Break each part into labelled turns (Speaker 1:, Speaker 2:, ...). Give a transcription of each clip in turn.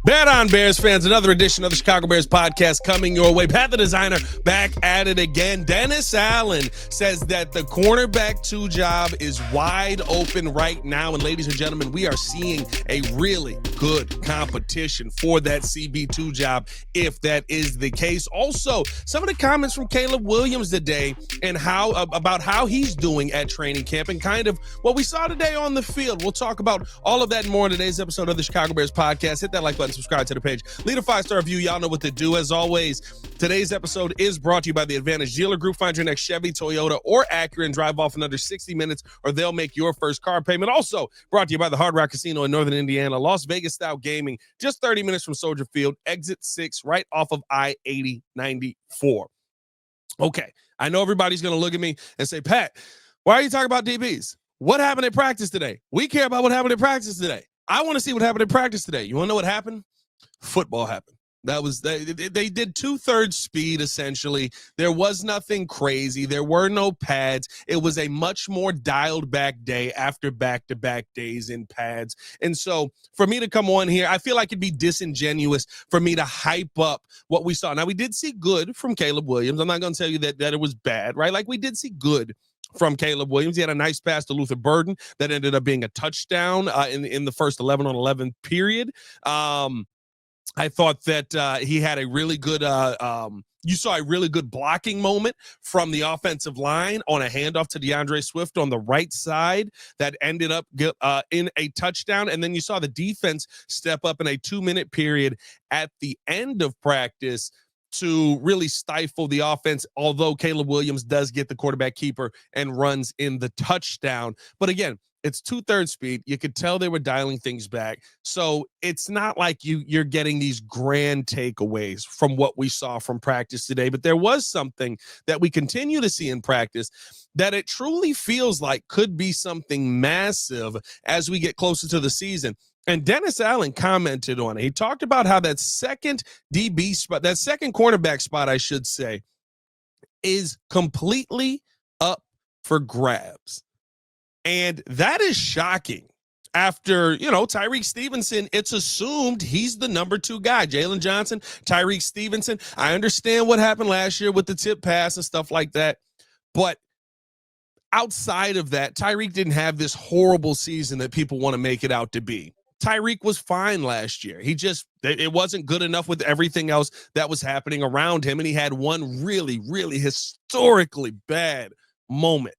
Speaker 1: Bet on Bears fans, another edition of the Chicago Bears podcast coming your way. Pat the Designer back at it again. Dennis Allen says that the cornerback 2 job is wide open right now. And ladies and gentlemen, we are seeing a really good competition for that CB2 job, if that is the case. Also, some of the comments from Caleb Williams today and about how he's doing at training camp and kind of what we saw today on the field. We'll talk about all of that and more in today's episode of the Chicago Bears podcast. Hit that like button, subscribe to the page, leave a 5-star review. Y'all know what to do. As always, today's episode is brought to you by the Advantage Dealer Group. Find your next Chevy, Toyota, or Acura and drive off in under 60 minutes, or they'll make your first car payment. Also brought to you by the Hard Rock Casino in Northern Indiana, Las Vegas style gaming, just 30 minutes from Soldier Field, exit 6, right off of I-80-94. Okay, I know everybody's going to look at me and say, Pat, why are you talking about DBs? What happened at practice today? We care about what happened at practice today. I want to see what happened at practice today. You want to know what happened? Football happened. That was they did 2/3 speed, essentially. There was nothing crazy. There were no pads. It was a much more dialed back day after back-to-back days in pads. And so for me to come on here, I feel like it'd be disingenuous for me to hype up what we saw. Now, we did see good from Caleb Williams. I'm not going to tell you that it was bad, right? Like, we did see good from Caleb Williams. He had a nice pass to Luther Burden that ended up being a touchdown in the first 11-on-11 period. I thought that he had a really good you saw a really good blocking moment from the offensive line on a handoff to DeAndre Swift on the right side that ended up in a touchdown. And then you saw the defense step up in a 2-minute period at the end of practice to really stifle the offense, although Caleb Williams does get the quarterback keeper and runs in the touchdown. But again, it's 2/3 speed. You could tell they were dialing things back. So it's not like you're getting these grand takeaways from what we saw from practice today. But there was something that we continue to see in practice that it truly feels like could be something massive as we get closer to the season. And Dennis Allen commented on it. He talked about how that second DB spot, that second cornerback spot, I should say, is completely up for grabs. And that is shocking. After, Tyrique Stevenson, it's assumed he's the number 2 guy. Jalen Johnson, Tyrique Stevenson. I understand what happened last year with the tip pass and stuff like that. But outside of that, Tyrique didn't have this horrible season that people want to make it out to be. Tyrique was fine last year. It wasn't good enough with everything else that was happening around him. And he had one really, really historically bad moment.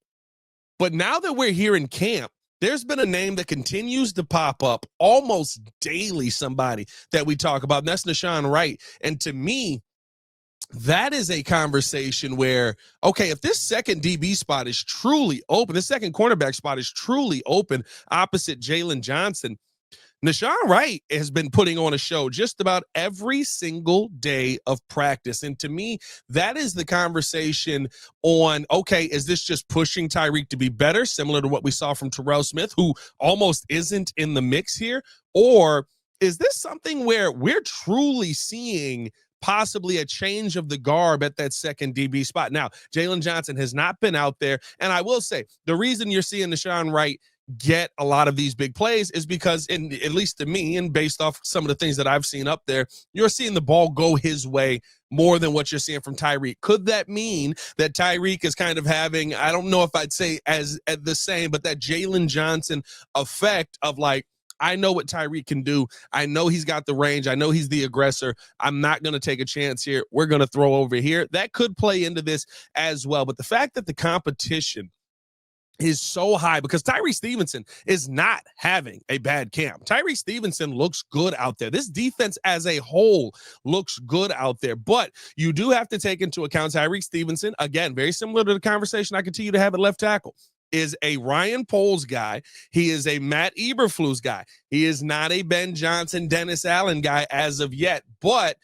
Speaker 1: But now that we're here in camp, there's been a name that continues to pop up almost daily, somebody that we talk about, and that's Nahshon Wright. And to me, that is a conversation where, okay, if this second DB spot is truly open, this second cornerback spot is truly open opposite Jalen Johnson, Nahshon Wright has been putting on a show just about every single day of practice. And to me, that is the conversation on, okay, is this just pushing Tyrique to be better, similar to what we saw from Terrell Smith, who almost isn't in the mix here? Or is this something where we're truly seeing possibly a change of the guard at that second DB spot? Now, Jalen Johnson has not been out there. And I will say, the reason you're seeing Nahshon Wright get a lot of these big plays is because, at least to me, and based off some of the things that I've seen up there, you're seeing the ball go his way more than what you're seeing from Tyrique. Could that mean that Tyrique is kind of having, I don't know if I'd say as the same, but that Jalen Johnson effect of like, I know what Tyrique can do. I know he's got the range. I know he's the aggressor. I'm not going to take a chance here. We're going to throw over here. That could play into this as well. But the fact that the competition is so high because Tyrique Stevenson is not having a bad camp. Tyrique Stevenson looks good out there. This defense as a whole looks good out there, but you do have to take into account Tyrique Stevenson, again, very similar to the conversation I continue to have at left tackle, is a Ryan Poles guy. He is a Matt Eberflus guy. He is not a Ben Johnson, Dennis Allen guy as of yet, but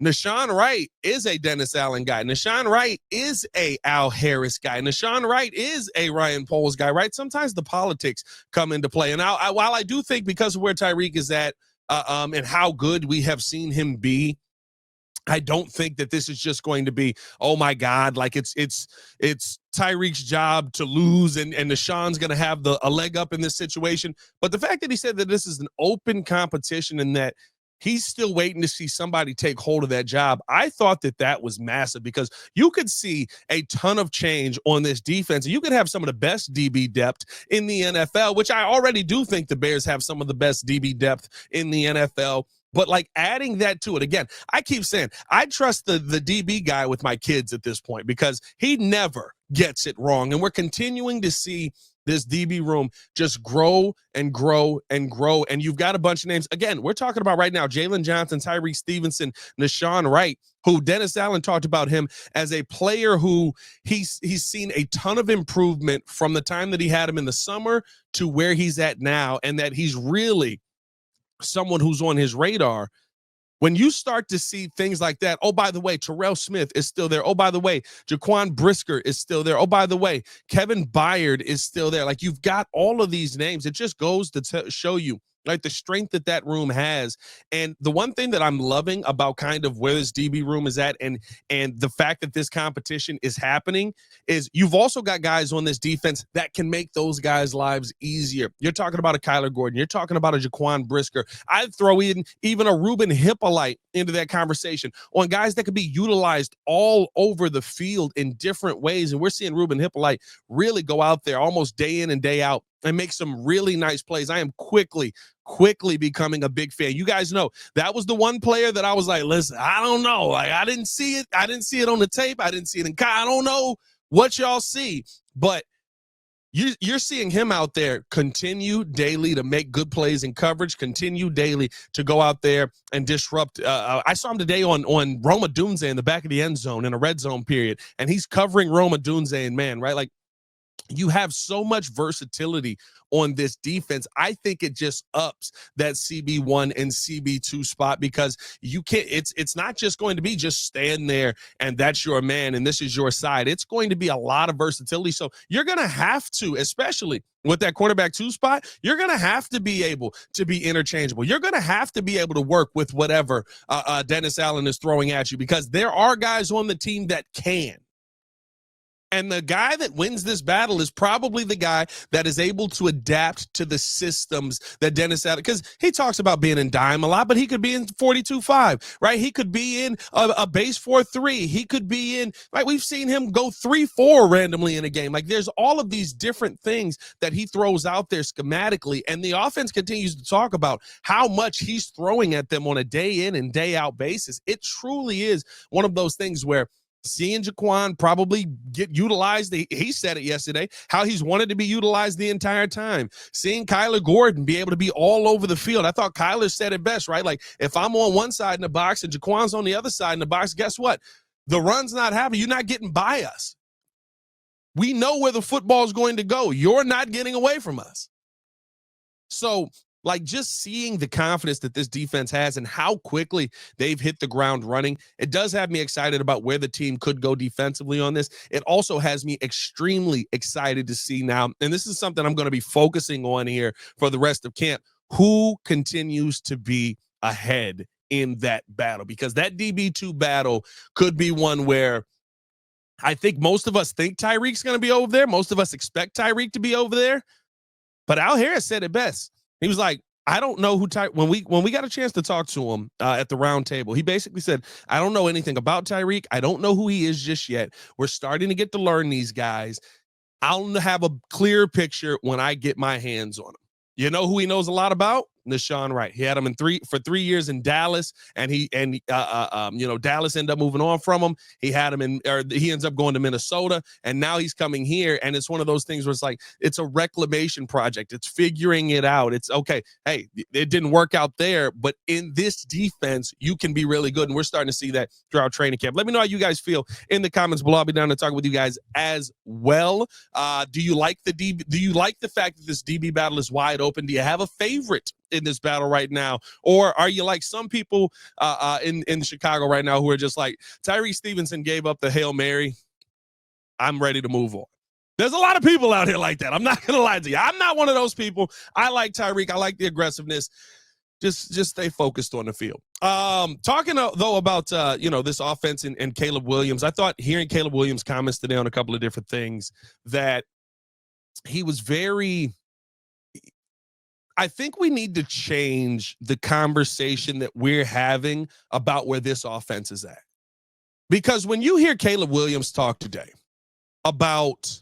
Speaker 1: Nahshon Wright is a Dennis Allen guy. Nahshon Wright is a Al Harris guy. Nahshon Wright is a Ryan Poles guy, right? Sometimes the politics come into play. And while I do think because of where Tyrique is at and how good we have seen him be, I don't think that this is just going to be, oh my God, like it's Tyrique's job to lose and Nahshon's going to have a leg up in this situation. But the fact that he said that this is an open competition and that he's still waiting to see somebody take hold of that job. I thought that was massive because you could see a ton of change on this defense. You could have some of the best DB depth in the NFL, which I already do think the Bears have some of the best DB depth in the NFL. But like adding that to it again, I keep saying I trust the DB guy with my kids at this point because he never gets it wrong. And we're continuing to see this DB room just grow and grow and grow. And you've got a bunch of names. Again, we're talking about right now, Jalen Johnson, Tyrique Stevenson, Nashawn Wright, who Dennis Allen talked about him as a player who he's seen a ton of improvement from the time that he had him in the summer to where he's at now. And that he's really someone who's on his radar. When you start to see things like that, oh, by the way, Terrell Smith is still there. Oh, by the way, Jaquan Brisker is still there. Oh, by the way, Kevin Byard is still there. Like, you've got all of these names. It just goes to show you, like, the strength that room has. And the one thing that I'm loving about kind of where this DB room is at and the fact that this competition is happening is you've also got guys on this defense that can make those guys' lives easier. You're talking about a Kyler Gordon. You're talking about a Jaquan Brisker. I'd throw in even a Ruben Hippolyte into that conversation on guys that could be utilized all over the field in different ways. And we're seeing Ruben Hippolyte really go out there almost day in and day out and make some really nice plays. I am quickly becoming a big fan. You guys know that was the one player that I was like, listen, I don't know. Like, I didn't see it. I didn't see it on the tape. I didn't see it I don't know what y'all see, but you're seeing him out there continue daily to make good plays in coverage, continue daily to go out there and disrupt. I saw him today on Roma Dunze in the back of the end zone in a red zone period, and he's covering Roma Dunze and man, right? Like, you have so much versatility on this defense. I think it just ups that CB1 and CB2 spot because you can't, it's not just going to be just stand there and that's your man and this is your side. It's going to be a lot of versatility. So you're going to have to, especially with that cornerback 2 spot, you're going to have to be able to be interchangeable. You're going to have to be able to work with whatever Dennis Allen is throwing at you because there are guys on the team that can. And the guy that wins this battle is probably the guy that is able to adapt to the systems that Dennis Allen, because he talks about being in dime a lot, but he could be in 42-5, right? He could be in a base 4-3. He could be in, right? We've seen him go 3-4 randomly in a game. Like, there's all of these different things that he throws out there schematically. And the offense continues to talk about how much he's throwing at them on a day in and day out basis. It truly is one of those things where seeing Jaquan probably get utilized. He said it yesterday, how he's wanted to be utilized the entire time. Seeing Kyler Gordon be able to be all over the field. I thought Kyler said it best, right? Like, if I'm on one side in the box and Jaquan's on the other side in the box, guess what? The run's not happening. You're not getting by us. We know where the football is going to go. You're not getting away from us. So, like, just seeing the confidence that this defense has and how quickly they've hit the ground running, it does have me excited about where the team could go defensively on this. It also has me extremely excited to see now, and this is something I'm going to be focusing on here for the rest of camp, who continues to be ahead in that battle, because that DB2 battle could be one where I think most of us think Tyrique's going to be over there. Most of us expect Tyrique to be over there. But Al Harris said it best. He was like, I don't know who when we got a chance to talk to him at the round table, he basically said, I don't know anything about Tyrique. I don't know who he is just yet. We're starting to get to learn these guys. I'll have a clear picture when I get my hands on him. You know who he knows a lot about? Nashawn Wright. He had him for 3 years in Dallas, and Dallas ended up moving on from him. He ends up going to Minnesota, and now he's coming here. And it's one of those things where it's like, it's a reclamation project. It's figuring it out. It's okay. Hey, it didn't work out there, but in this defense, you can be really good. And we're starting to see that throughout training camp. Let me know how you guys feel in the comments below. I'll be down to talk with you guys as well. Do you like the fact that this DB battle is wide open? Do you have a favorite in this battle right now? Or are you like some people in Chicago right now who are just like, Tyrique Stevenson gave up the Hail Mary, I'm ready to move on? There's a lot of people out here like that. I'm not going to lie to you. I'm not one of those people. I like Tyrique. I like the aggressiveness. Just stay focused on the field. Talking though about this offense and Caleb Williams, I thought hearing Caleb Williams' comments today on a couple of different things, that he was very I think we need to change the conversation that we're having about where this offense is at. Because when you hear Caleb Williams talk today about,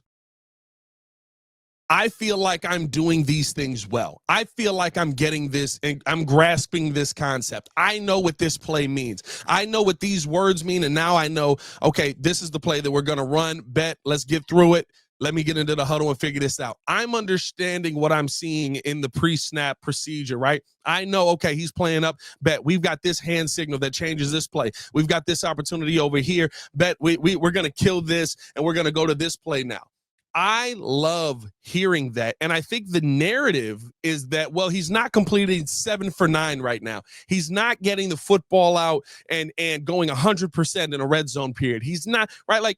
Speaker 1: I feel like I'm doing these things well. I feel like I'm getting this and I'm grasping this concept. I know what this play means. I know what these words mean. And now I know, okay, this is the play that we're going to run. Bet, let's get through it. Let me get into the huddle and figure this out. I'm understanding what I'm seeing in the pre-snap procedure, right? I know, okay, he's playing up. Bet, we've got this hand signal that changes this play. We've got this opportunity over here. Bet, we're going to kill this, and we're going to go to this play now. I love hearing that. And I think the narrative is that, well, he's not completing 7 for 9 right now. He's not getting the football out and going 100% in a red zone period. He's not, right? Like,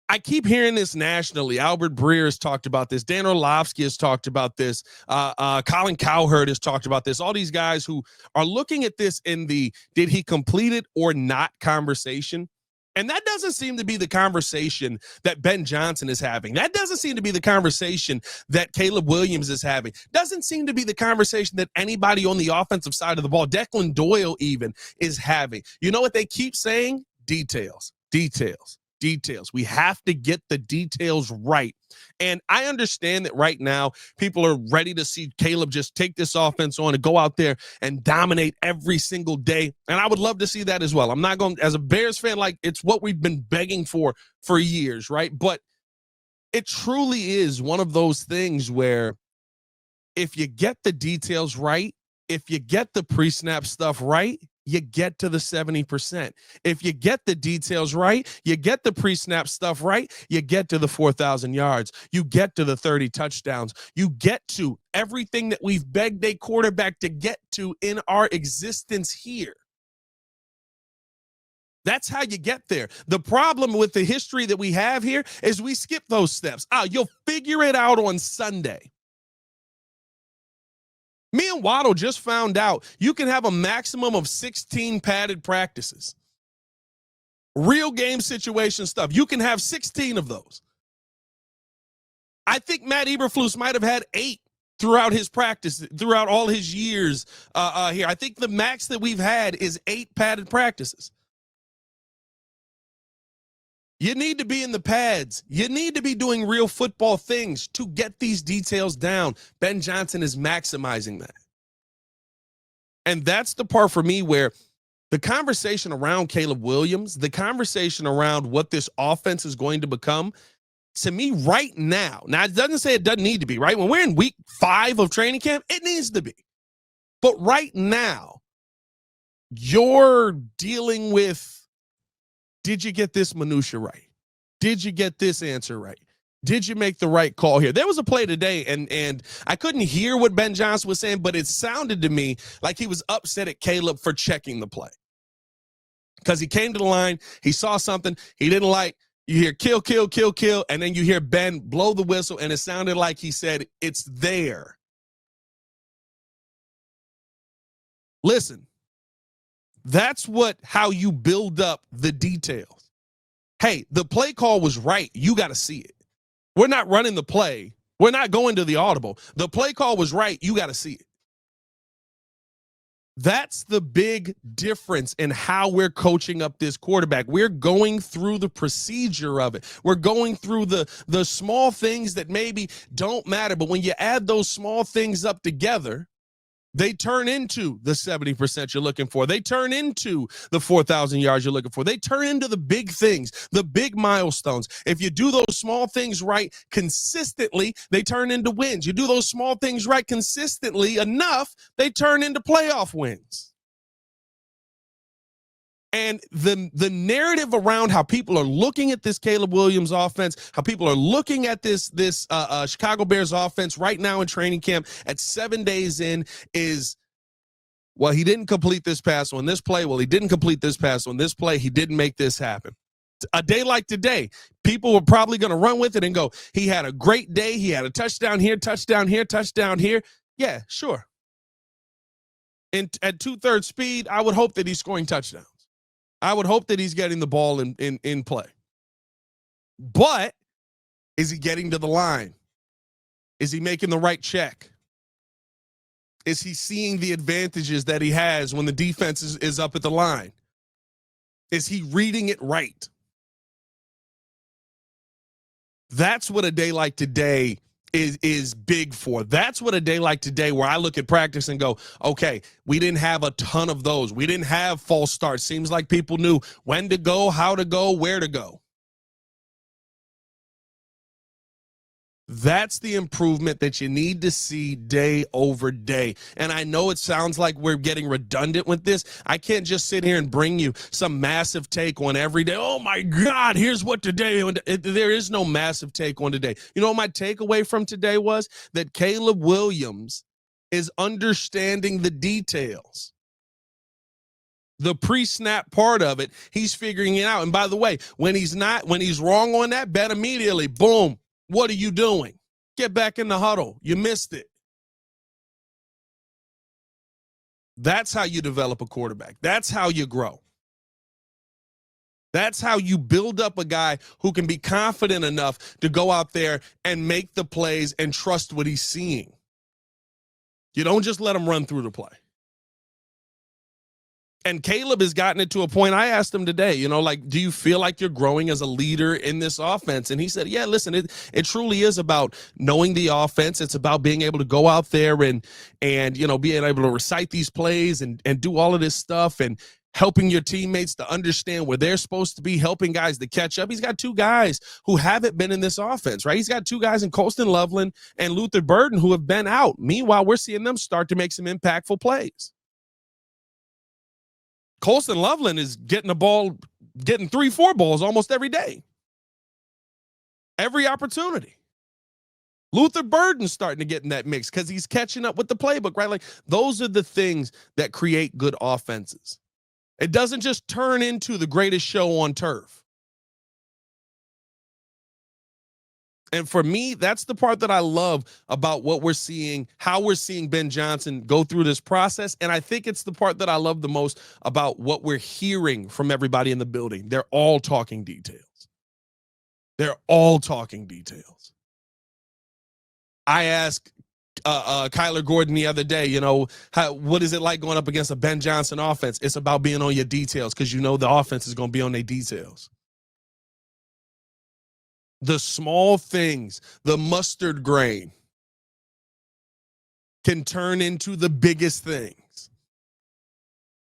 Speaker 1: I keep hearing this nationally. Albert Breer has talked about this. Dan Orlovsky has talked about this. Colin Cowherd has talked about this. All these guys who are looking at this in the did he complete it or not conversation. And that doesn't seem to be the conversation that Ben Johnson is having. That doesn't seem to be the conversation that Caleb Williams is having. Doesn't seem to be the conversation that anybody on the offensive side of the ball, Declan Doyle even, is having. You know what they keep saying? Details, details, details. We have to get the details right. And I understand that right now people are ready to see Caleb just take this offense on and go out there and dominate every single day. And I would love to see that as well. I'm not going, as a Bears fan, like, it's what we've been begging for years, right? But it truly is one of those things where if you get the details right, if you get the pre-snap stuff right, you get to the 70%. If you get the details right, you get the pre-snap stuff right, you get to the 4,000 yards. You get to the 30 touchdowns. You get to everything that we've begged a quarterback to get to in our existence here. That's how you get there. The problem with the history that we have here is we skip those steps. You'll figure it out on Sunday. Me and Waddle just found out you can have a maximum of 16 padded practices. Real game situation stuff. You can have 16 of those. I think Matt Eberflus might have had 8 throughout his practice, throughout all his years here. I think the max that we've had is 8 padded practices. You need to be in the pads. You need to be doing real football things to get these details down. Ben Johnson is maximizing that. And that's the part for me where the conversation around Caleb Williams, the conversation around what this offense is going to become, to me right now, it doesn't say it doesn't need to be, right? When we're in week 5 of training camp, it needs to be. But right now, you're dealing with, did you get this minutia right? Did you get this answer right? Did you make the right call here? There was a play today, and I couldn't hear what Ben Johnson was saying, but it sounded to me like he was upset at Caleb for checking the play. Because he came to the line, he saw something he didn't like. You hear kill, kill, kill, kill, and then you hear Ben blow the whistle, and it sounded like he said, it's there. Listen, that's how you build up the details. Hey, the play call was right. You got to see it. We're not running the play. We're not going to the audible. The play call was right. You got to see it. That's the big difference in how we're coaching up this quarterback. We're going through the procedure of it. We're going through the small things that maybe don't matter. But when you add those small things up together, they turn into the 70% you're looking for. They turn into the 4,000 yards you're looking for. They turn into the big things, the big milestones. If you do those small things right consistently, they turn into wins. You do those small things right consistently enough, they turn into playoff wins. And the narrative around how people are looking at this Caleb Williams offense, how people are looking at this Chicago Bears offense right now in training camp at 7 days in is, well, he didn't complete this pass on this play. Well, he didn't complete this pass on this play. He didn't make this happen. A day like today, people were probably going to run with it and go, he had a great day. He had a touchdown here, touchdown here, touchdown here. Yeah, sure. And at 2/3 speed, I would hope that he's scoring touchdowns. I would hope that he's getting the ball in play. But is he getting to the line? Is he making the right check? Is he seeing the advantages that he has when the defense is up at the line? Is he reading it right? That's what a day like today is big for. That's what a day like today, where I look at practice and go, okay, we didn't have a ton of those. We didn't have false starts. Seems like people knew when to go, how to go, where to go. That's the improvement that you need to see day over day. And I know it sounds like we're getting redundant with this. I can't just sit here and bring you some massive take on every day. Oh my God, here's what today. There is no massive take on today. You know what my takeaway from today was? That Caleb Williams is understanding the details. The pre-snap part of it, he's figuring it out. And by the way, when he's wrong on that, bet immediately, boom. What are you doing? Get back in the huddle. You missed it. That's how you develop a quarterback. That's how you grow. That's how you build up a guy who can be confident enough to go out there and make the plays and trust what he's seeing. You don't just let him run through the play. And Caleb has gotten it to a point. I asked him today, do you feel like you're growing as a leader in this offense? And he said, yeah, listen, it truly is about knowing the offense. It's about being able to go out there and being able to recite these plays and do all of this stuff and helping your teammates to understand where they're supposed to be, helping guys to catch up. He's got two guys who haven't been in this offense, right? He's got two guys in Colston Loveland and Luther Burden who have been out. Meanwhile, we're seeing them start to make some impactful plays. Colston Loveland is getting 3-4 balls almost every day. Every opportunity. Luther Burden's starting to get in that mix because he's catching up with the playbook, right? Like, those are the things that create good offenses. It doesn't just turn into the greatest show on turf. And for me, that's the part that I love about what we're seeing, how we're seeing Ben Johnson go through this process. And I think it's the part that I love the most about what we're hearing from everybody in the building. They're all talking details. They're all talking details. I asked Kyler Gordon the other day, what is it like going up against a Ben Johnson offense? It's about being on your details because the offense is going to be on their details. The small things, the mustard grain, can turn into the biggest things.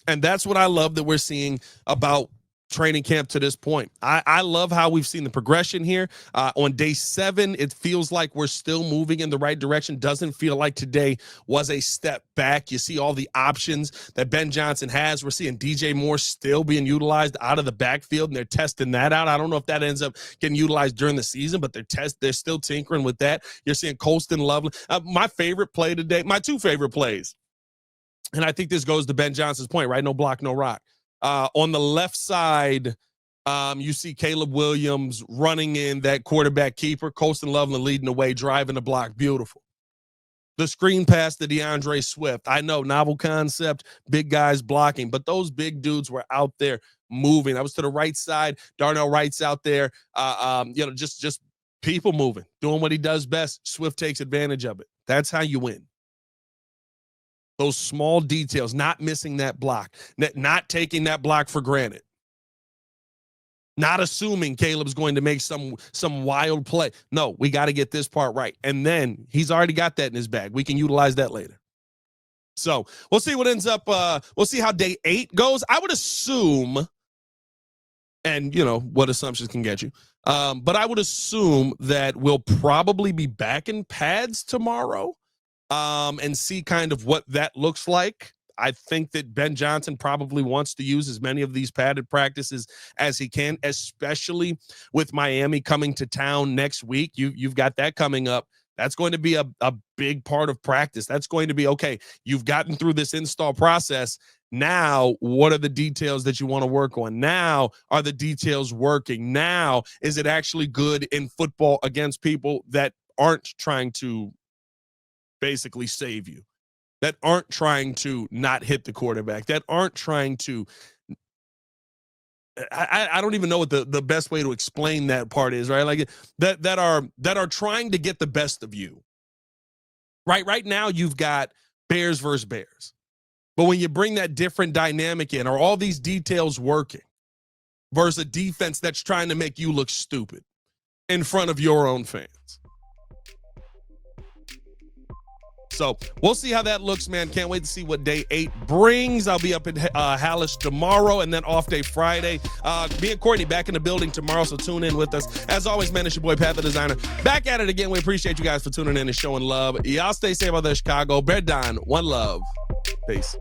Speaker 1: And that's what I love that we're seeing about training camp to this point. I love how we've seen the progression here. On day 7, it feels like we're still moving in the right direction. Doesn't feel like today was a step back. You see all the options that Ben Johnson has. We're seeing DJ Moore still being utilized out of the backfield, and they're testing that out. I don't know if that ends up getting utilized during the season, but they're still tinkering with that. You're seeing Colston Loveland. My favorite play today, my two favorite plays, and I think this goes to Ben Johnson's point, right? No block, no rock. On the left side, you see Caleb Williams running in that quarterback keeper. Colston Loveland leading the way, driving the block. Beautiful. The screen pass to DeAndre Swift. I know, novel concept, big guys blocking, but those big dudes were out there moving. I was to the right side. Darnell Wright's out there, just people moving, doing what he does best. Swift takes advantage of it. That's how you win. Those small details, not missing that block, not taking that block for granted, not assuming Caleb's going to make some wild play. No, we got to get this part right. And then he's already got that in his bag. We can utilize that later. So we'll see what ends up. We'll see how day 8 goes. I would assume, and what assumptions can get you, but I would assume that we'll probably be back in pads tomorrow. And see kind of what that looks like. I think that Ben Johnson probably wants to use as many of these padded practices as he can, especially with Miami coming to town next week. You've got that coming up. That's going to be a big part of practice. That's going to be, okay, you've gotten through this install process. Now, what are the details that you want to work on? Now, are the details working? Now, is it actually good in football against people that aren't trying to basically save you, that aren't trying to not hit the quarterback, that aren't trying to, I don't even know what the best way to explain that part is, right? Like that are trying to get the best of you. Right now you've got Bears versus Bears. But when you bring that different dynamic in, are all these details working versus a defense that's trying to make you look stupid in front of your own fans? So we'll see how that looks, man. Can't wait to see what day 8 brings. I'll be up in Halas tomorrow and then off day Friday. Me and Courtney back in the building tomorrow, so tune in with us. As always, man, it's your boy, Pat the Designer. Back at it again. We appreciate you guys for tuning in and showing love. Y'all stay safe out there, Chicago. Bear down. One love. Peace.